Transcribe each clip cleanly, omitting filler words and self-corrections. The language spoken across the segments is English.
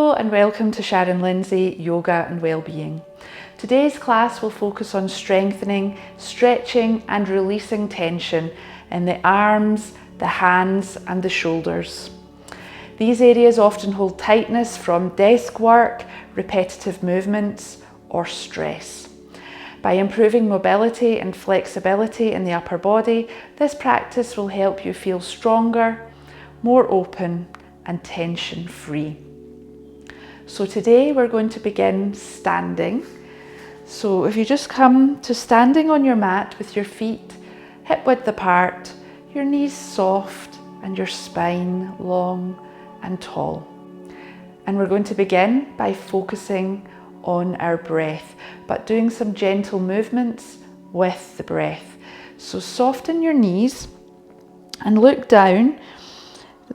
Hello and welcome to Sharon Lindsay Yoga and Wellbeing. Today's class will focus on strengthening, stretching and releasing tension in the arms, the hands and the shoulders. These areas often hold tightness from desk work, repetitive movements or stress. By improving mobility and flexibility in the upper body, this practice will help you feel stronger, more open and tension-free. So today we're going to begin standing. So if you just come to standing on your mat with your feet hip width apart, your knees soft and your spine long and tall. And we're going to begin by focusing on our breath, but doing some gentle movements with the breath. So soften your knees and look down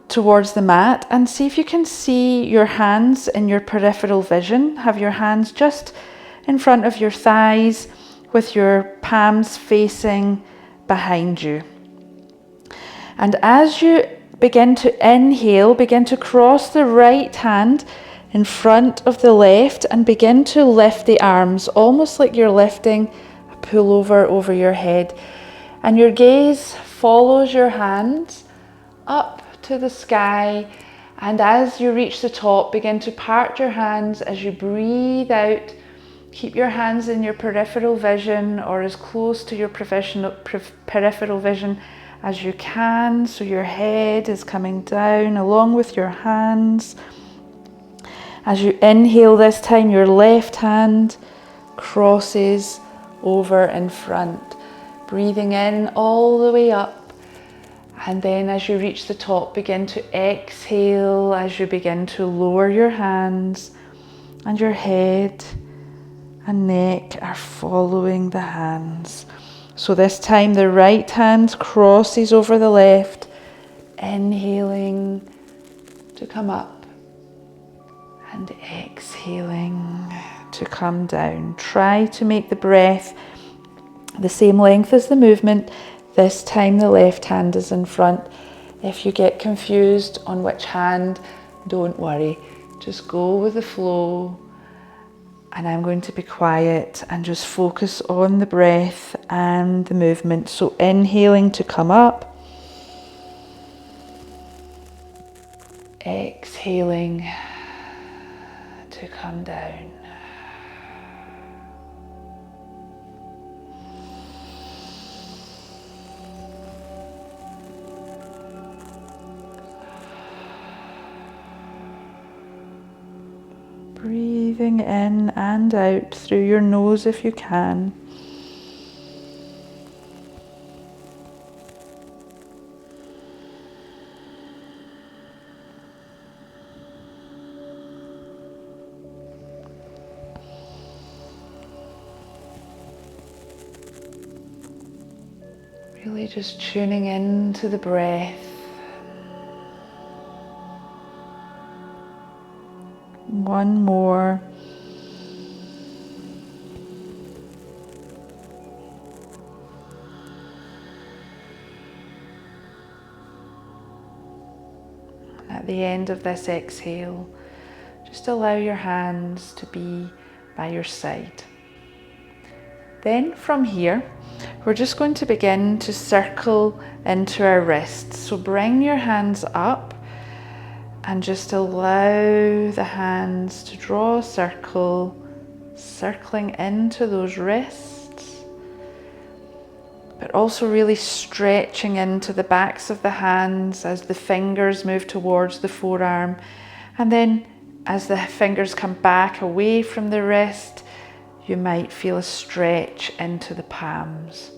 towards the mat and see if you can see your hands in your peripheral vision. Have your hands just in front of your thighs with your palms facing behind you. And as you begin to inhale, begin to cross the right hand in front of the left and begin to lift the arms, almost like you're lifting a pullover over your head. And your gaze follows your hands up to the sky, and as you reach the top, begin to part your hands as you breathe out. Keep your hands in your peripheral vision or as close to your peripheral vision as you can, so your head is coming down along with your hands. As you inhale this time, your left hand crosses over in front, breathing in all the way up. And then as you reach the top, begin to exhale as you begin to lower your hands, and your head and neck are following the hands. So this time the right hand crosses over the left, inhaling to come up and exhaling to come down. Try to make the breath the same length as the movement. This time the left hand is in front. If you get confused on which hand, don't worry. Just go with the flow. And I'm going to be quiet and just focus on the breath and the movement. So inhaling to come up. Exhaling to come down. Breathing in and out through your nose if you can. Really just tuning into the breath. One more. At the end of this exhale, just allow your hands to be by your side. Then from here, we're just going to begin to circle into our wrists. So bring your hands up and just allow the hands to draw a circle, circling into those wrists, but also really stretching into the backs of the hands as the fingers move towards the forearm. And then as the fingers come back away from the wrist, you might feel a stretch into the palms.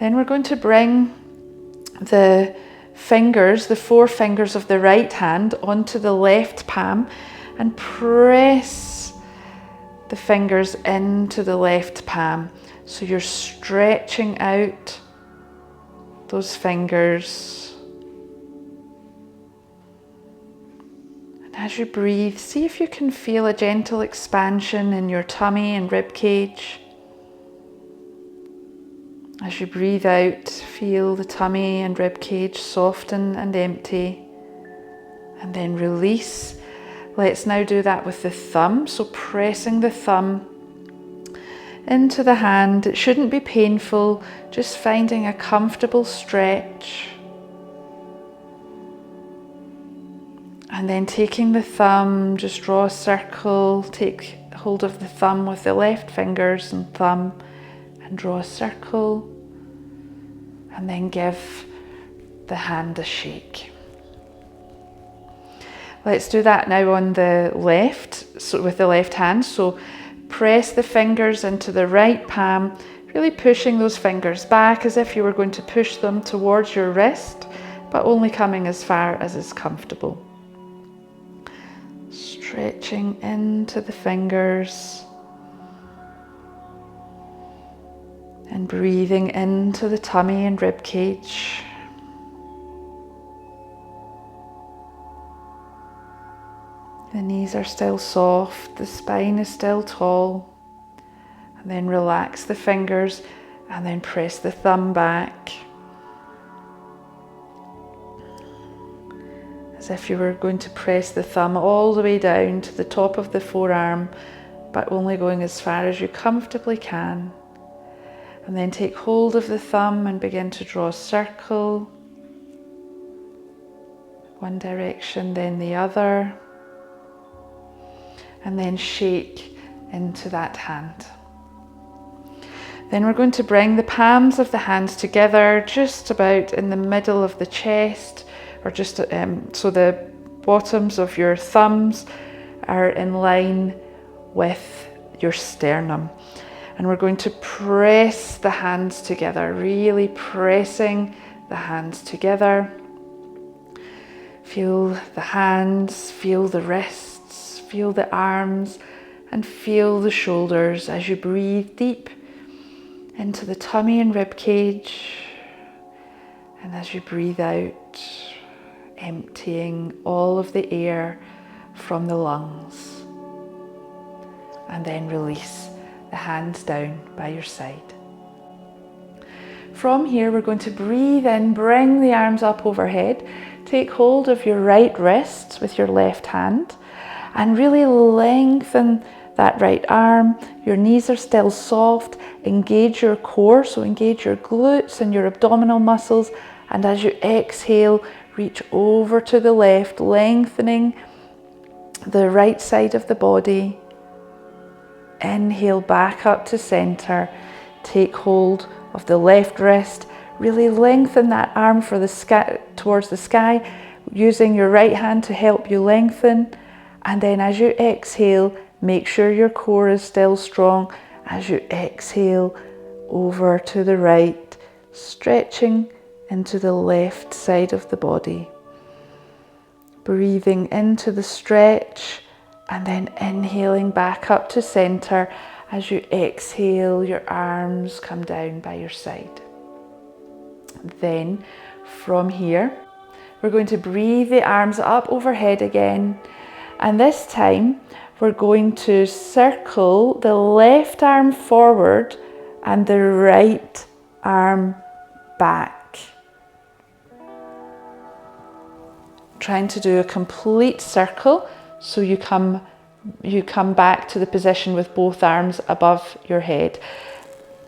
Then we're going to bring the fingers, the four fingers of the right hand onto the left palm and press the fingers into the left palm. So you're stretching out those fingers. And as you breathe, see if you can feel a gentle expansion in your tummy and rib cage. As you breathe out, feel the tummy and rib cage soften and empty. and then release. Let's now do that with the thumb. So pressing the thumb into the hand. It shouldn't be painful, just finding a comfortable stretch. And then taking the thumb, just draw a circle, take hold of the thumb with the left fingers and thumb and draw a circle, and then give the hand a shake. Let's do that now on the left, so with the left hand. So press the fingers into the right palm, really pushing those fingers back as if you were going to push them towards your wrist, but only coming as far as is comfortable. Stretching into the fingers and breathing into the tummy and rib cage. The knees are still soft, the spine is still tall. And then relax the fingers and then press the thumb back. As if you were going to press the thumb all the way down to the top of the forearm, but only going as far as you comfortably can. And then take hold of the thumb and begin to draw a circle. One direction, then the other. And then shake into that hand. Then we're going to bring the palms of the hands together just about in the middle of the chest, or just so the bottoms of your thumbs are in line with your sternum. And we're going to press the hands together, really pressing the hands together. Feel the hands, feel the wrists, feel the arms, and feel the shoulders as you breathe deep into the tummy and rib cage. And as you breathe out, emptying all of the air from the lungs. And then release the hands down by your side. From here, we're going to breathe in, bring the arms up overhead, take hold of your right wrist with your left hand, and really lengthen that right arm. Your knees are still soft. Engage your core, so engage your glutes and your abdominal muscles. And as you exhale, reach over to the left, lengthening the right side of the body. Inhale back up to center. Take hold of the left wrist. Really lengthen that arm for the sky, towards the sky, using your right hand to help you lengthen. And then as you exhale, make sure your core is still strong. As you exhale, over to the right, stretching into the left side of the body. Breathing into the stretch and then inhaling back up to center. As you exhale, your arms come down by your side. Then from here, we're going to breathe the arms up overhead again. And this time, we're going to circle the left arm forward and the right arm back. Trying to do a complete circle, so you come back to the position with both arms above your head.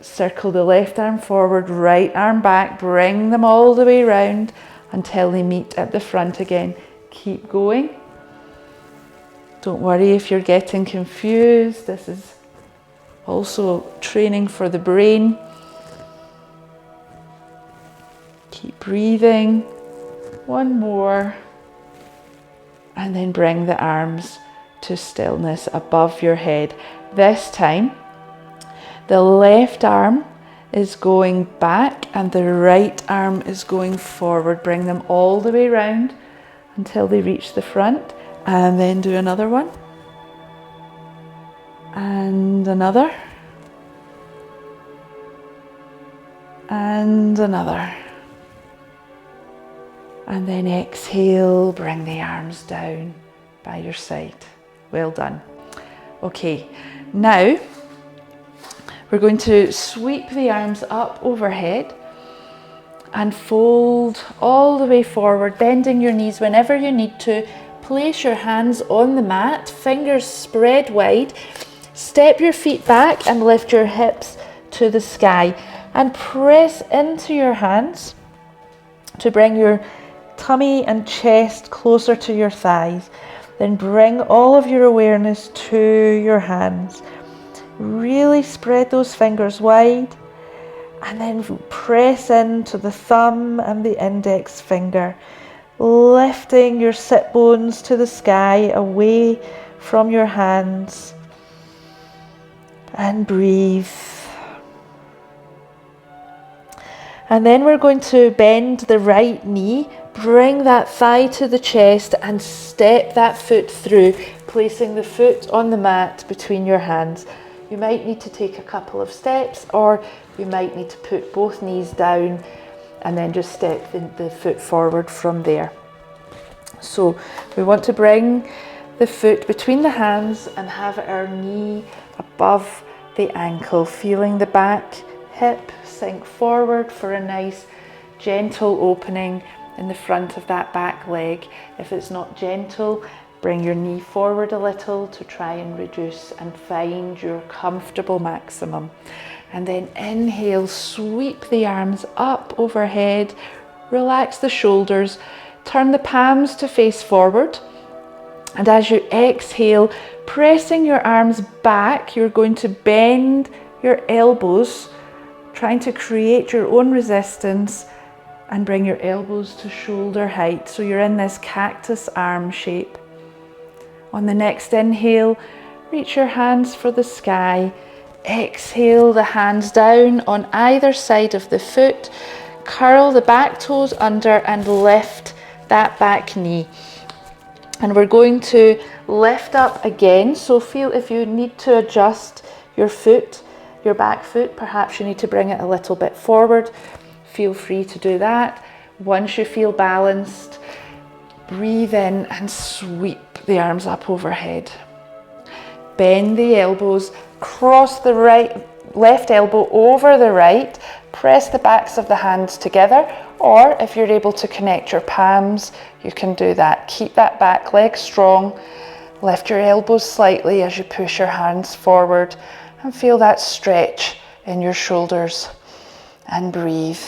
Circle the left arm forward, right arm back, bring them all the way round until they meet at the front again. Keep going. Don't worry if you're getting confused. This is also training for the brain. Keep breathing. One more. And then bring the arms to stillness above your head. This time, the left arm is going back and the right arm is going forward. Bring them all the way round until they reach the front. And then do another one. And another. And another. And then exhale, bring the arms down by your side. Well done. Okay, now we're going to sweep the arms up overhead and fold all the way forward, bending your knees whenever you need to, place your hands on the mat, fingers spread wide. Step your feet back and lift your hips to the sky and press into your hands to bring your tummy and chest closer to your thighs. Then bring all of your awareness to your hands. Really spread those fingers wide and then press into the thumb and the index finger, lifting your sit bones to the sky away from your hands. And breathe. And then we're going to bend the right knee, bring that thigh to the chest and step that foot through, placing the foot on the mat between your hands. You might need to take a couple of steps, or you might need to put both knees down and then just step the foot forward from there. So we want to bring the foot between the hands and have our knee above the ankle, feeling the back hip sink forward for a nice gentle opening in the front of that back leg. If it's not gentle, bring your knee forward a little to try and reduce and find your comfortable maximum. And then inhale, sweep the arms up overhead, relax the shoulders, turn the palms to face forward. And as you exhale, pressing your arms back, you're going to bend your elbows, trying to create your own resistance and bring your elbows to shoulder height. So you're in this cactus arm shape. On the next inhale, reach your hands for the sky. Exhale, the hands down on either side of the foot. Curl the back toes under and lift that back knee. And we're going to lift up again. So feel if you need to adjust your foot, your back foot, perhaps you need to bring it a little bit forward. Feel free to do that. Once you feel balanced, breathe in and sweep the arms up overhead. Bend the elbows, cross the left elbow over the right, press the backs of the hands together, or if you're able to connect your palms, you can do that. Keep that back leg strong. Lift your elbows slightly as you push your hands forward and feel that stretch in your shoulders. And breathe.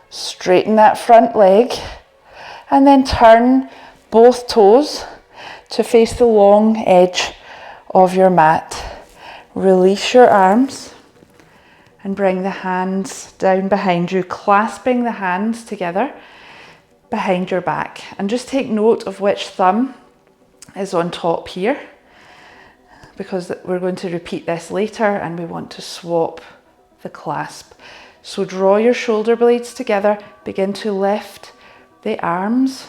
Straighten that front leg and then turn both toes to face the long edge of your mat. Release your arms and bring the hands down behind you, clasping the hands together behind your back. And just take note of which thumb is on top here, because we're going to repeat this later and we want to swap the clasp. So draw your shoulder blades together, begin to lift the arms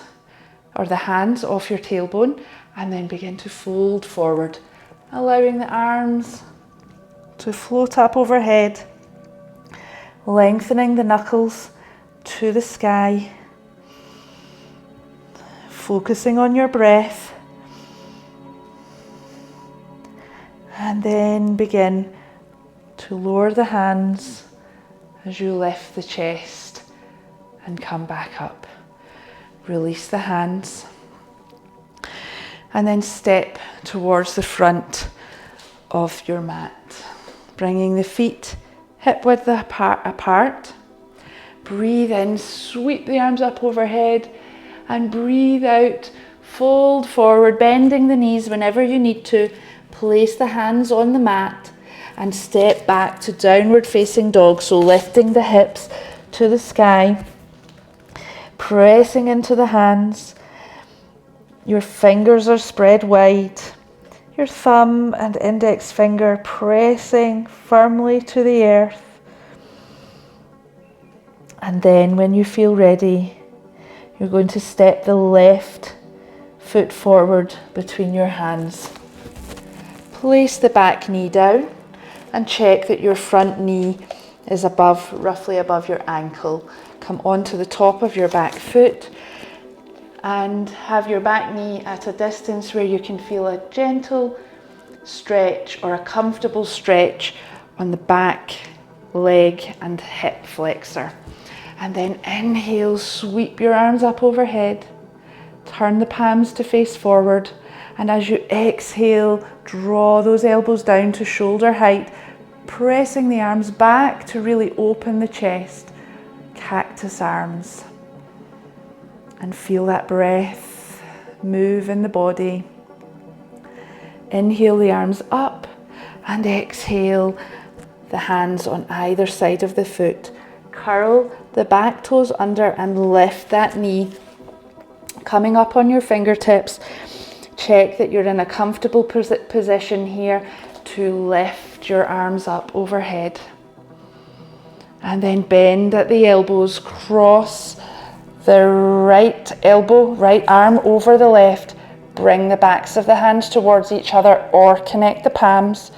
or the hands off your tailbone and then begin to fold forward, allowing the arms to float up overhead, lengthening the knuckles to the sky, focusing on your breath, and then begin to lower the hands as you lift the chest and come back up. Release the hands and then step towards the front of your mat, bringing the feet hip width apart. Breathe in, sweep the arms up overhead, and breathe out, fold forward, bending the knees whenever you need to. Place the hands on the mat and step back to downward facing dog. So lifting the hips to the sky, pressing into the hands. Your fingers are spread wide. Your thumb and index finger pressing firmly to the earth. And then when you feel ready, you're going to step the left foot forward between your hands. Place the back knee down and check that your front knee is roughly above your ankle. Come onto the top of your back foot and have your back knee at a distance where you can feel a gentle stretch or a comfortable stretch on the back leg and hip flexor. And then inhale, sweep your arms up overhead. Turn the palms to face forward, and as you exhale, draw those elbows down to shoulder height, pressing the arms back to really open the chest. Cactus arms. And feel that breath move in the body. Inhale the arms up, and exhale the hands on either side of the foot. Curl the back toes under and lift that knee. Coming up on your fingertips, check that you're in a comfortable position here to lift your arms up overhead. And then bend at the elbows, cross the right elbow, right arm over the left. Bring the backs of the hands towards each other or connect the palms.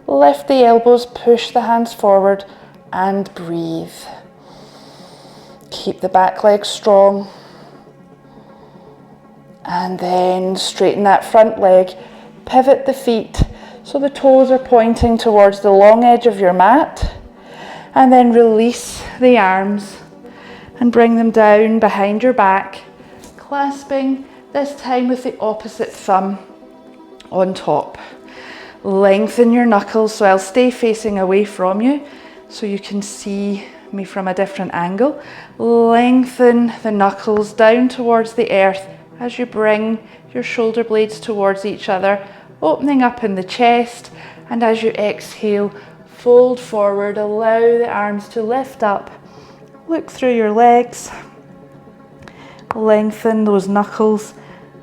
Lift the elbows, push the hands forward and breathe. Keep the back leg strong. And then straighten that front leg. Pivot the feet so the toes are pointing towards the long edge of your mat. And then release the arms and bring them down behind your back, clasping this time with the opposite thumb on top. Lengthen your knuckles, so I'll stay facing away from you so you can see me from a different angle. Lengthen the knuckles down towards the earth as you bring your shoulder blades towards each other, opening up in the chest, and as you exhale, fold forward, allow the arms to lift up, look through your legs, lengthen those knuckles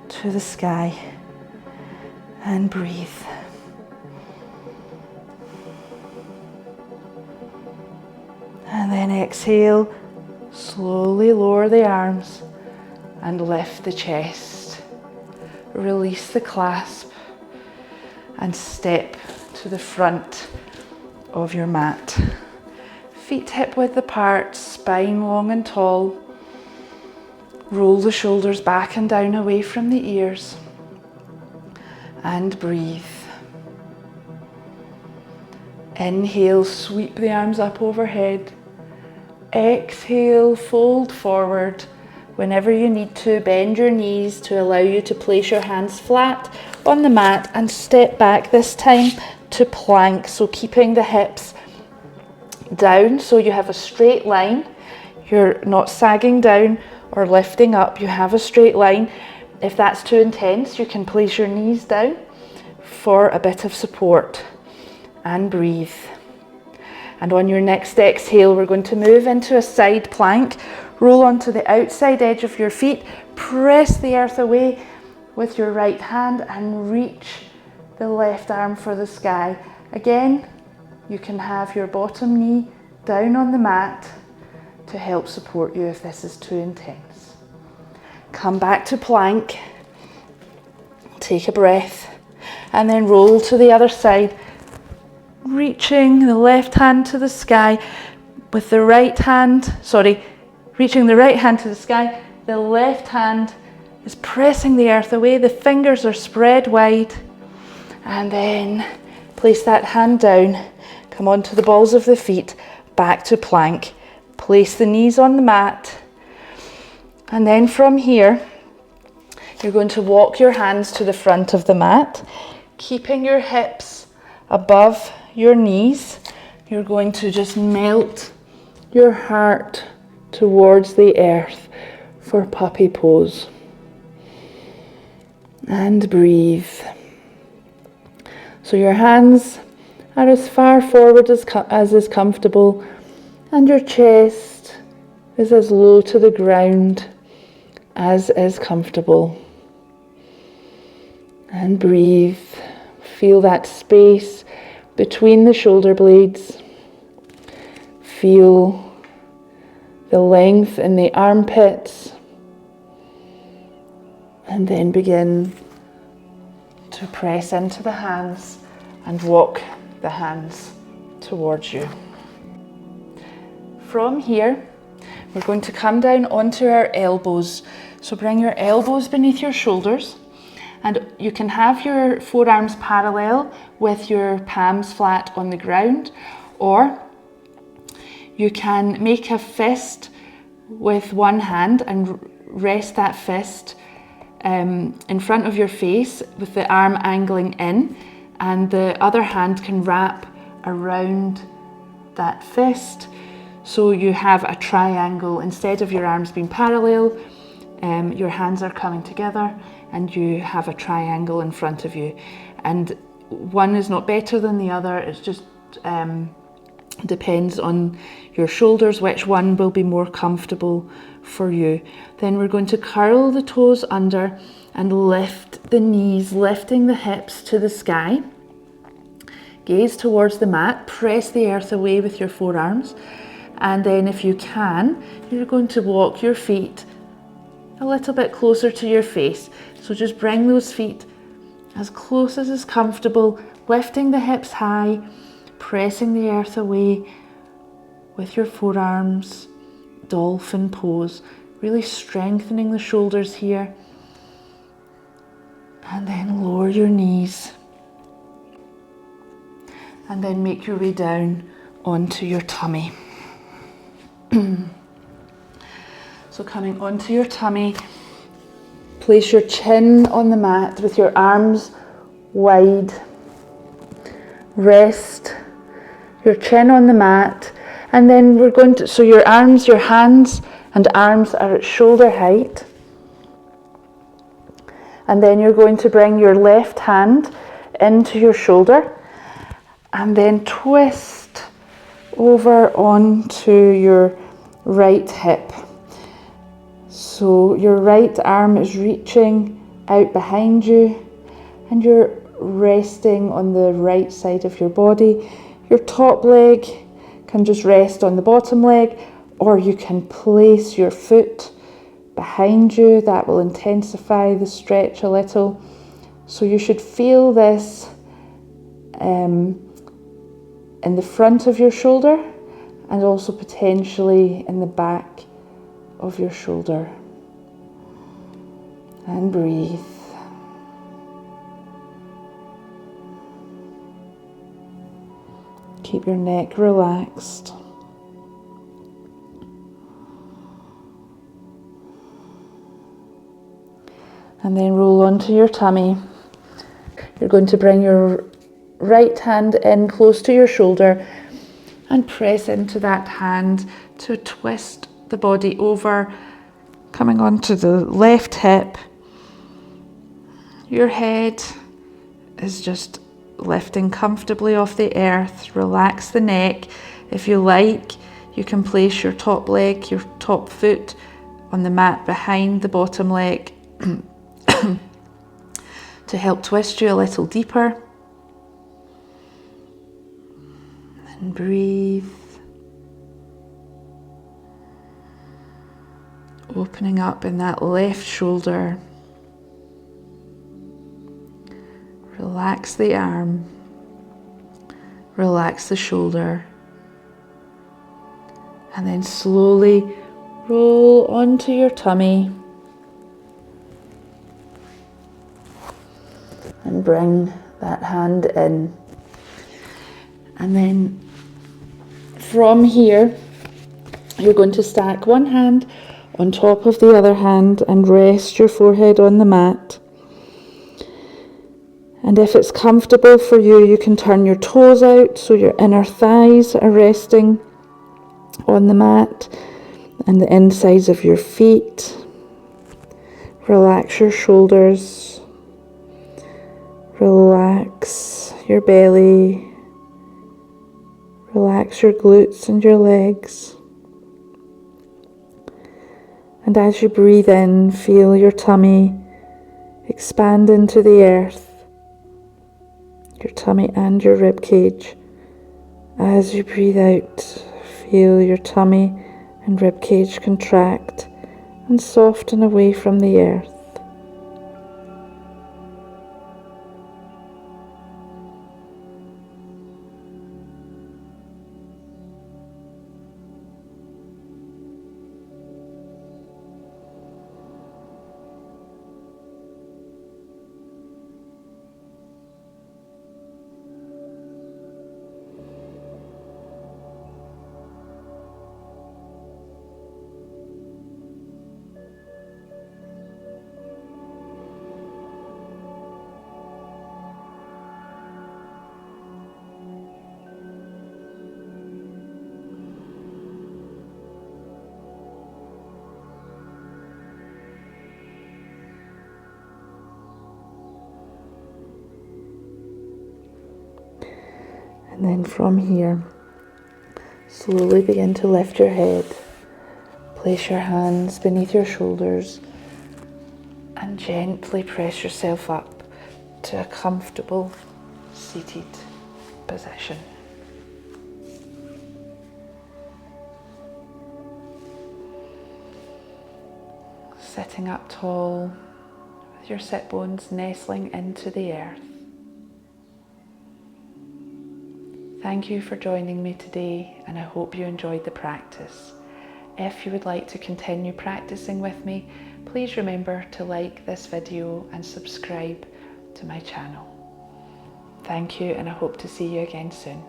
to the sky, and breathe. And then exhale, slowly lower the arms and lift the chest. Release the clasp and step to the front of your mat. Feet hip width apart, spine long and tall. Roll the shoulders back and down away from the ears. And breathe. Inhale, sweep the arms up overhead. Exhale, fold forward. Whenever you need to, bend your knees to allow you to place your hands flat on the mat and step back this time to plank. So keeping the hips down so you have a straight line. You're not sagging down or lifting up, you have a straight line. If that's too intense, you can place your knees down for a bit of support and breathe. And on your next exhale, we're going to move into a side plank. Roll onto the outside edge of your feet, press the earth away with your right hand and reach the left arm for the sky. Again, you can have your bottom knee down on the mat to help support you if this is too intense. Come back to plank, take a breath, and then roll to the other side, reaching the left hand to the sky with the right hand, reaching the right hand to the sky, the left hand is pressing the earth away, the fingers are spread wide, and then place that hand down, come onto the balls of the feet, back to plank, place the knees on the mat, and then from here, you're going to walk your hands to the front of the mat, keeping your hips above your knees. You're going to just melt your heart towards the earth for puppy pose. And breathe. So your hands are as far forward as is comfortable, and your chest is as low to the ground as is comfortable. And breathe. Feel that space between the shoulder blades. Feel the length in the armpits. And then begin to press into the hands and walk the hands towards you. From here, we're going to come down onto our elbows. So bring your elbows beneath your shoulders, and you can have your forearms parallel with your palms flat on the ground, or you can make a fist with one hand and rest that fist in front of your face with the arm angling in, and the other hand can wrap around that fist. So you have a triangle. Instead of your arms being parallel, your hands are coming together and you have a triangle in front of you. And one is not better than the other. It's just depends on your shoulders, which one will be more comfortable for you. Then we're going to curl the toes under and lift the knees, lifting the hips to the sky. Gaze towards the mat, press the earth away with your forearms, and then if you can, you're going to walk your feet a little bit closer to your face. So just bring those feet as close as is comfortable, lifting the hips high, pressing the earth away with your forearms, dolphin pose, really strengthening the shoulders here. And then lower your knees. And then make your way down onto your tummy. So coming onto your tummy, place your chin on the mat with your arms wide. Rest your chin on the mat, and then we're going to, so your hands and arms are at shoulder height. And then you're going to bring your left hand into your shoulder and then twist over onto your right hip. So your right arm is reaching out behind you and you're resting on the right side of your body. Your top leg can just rest on the bottom leg, or you can place your foot behind you. That will intensify the stretch a little. So you should feel this in the front of your shoulder and also potentially in the back of your shoulder. And breathe. Keep your neck relaxed. And then roll onto your tummy. You're going to bring your right hand in close to your shoulder and press into that hand to twist the body over, coming onto the left hip. Your head is just lifting comfortably off the earth. Relax the neck. If you like, you can place your top leg, your top foot on the mat behind the bottom leg to help twist you a little deeper. And breathe. Opening up in that left shoulder. Relax the arm. Relax the shoulder. And then slowly roll onto your tummy. And bring that hand in. And then from here, you're going to stack one hand on top of the other hand and rest your forehead on the mat. And if it's comfortable for you, you can turn your toes out so your inner thighs are resting on the mat and the insides of your feet. Relax your shoulders. Relax your belly. Relax your glutes and your legs. And as you breathe in, feel your tummy expand into the earth. Your tummy and your rib cage. As you breathe out, feel your tummy and rib cage contract and soften away from the earth. And then from here, slowly begin to lift your head. Place your hands beneath your shoulders and gently press yourself up to a comfortable seated position. Sitting up tall with your sit bones nestling into the earth. Thank you for joining me today, and I hope you enjoyed the practice. If you would like to continue practicing with me, please remember to like this video and subscribe to my channel. Thank you, and I hope to see you again soon.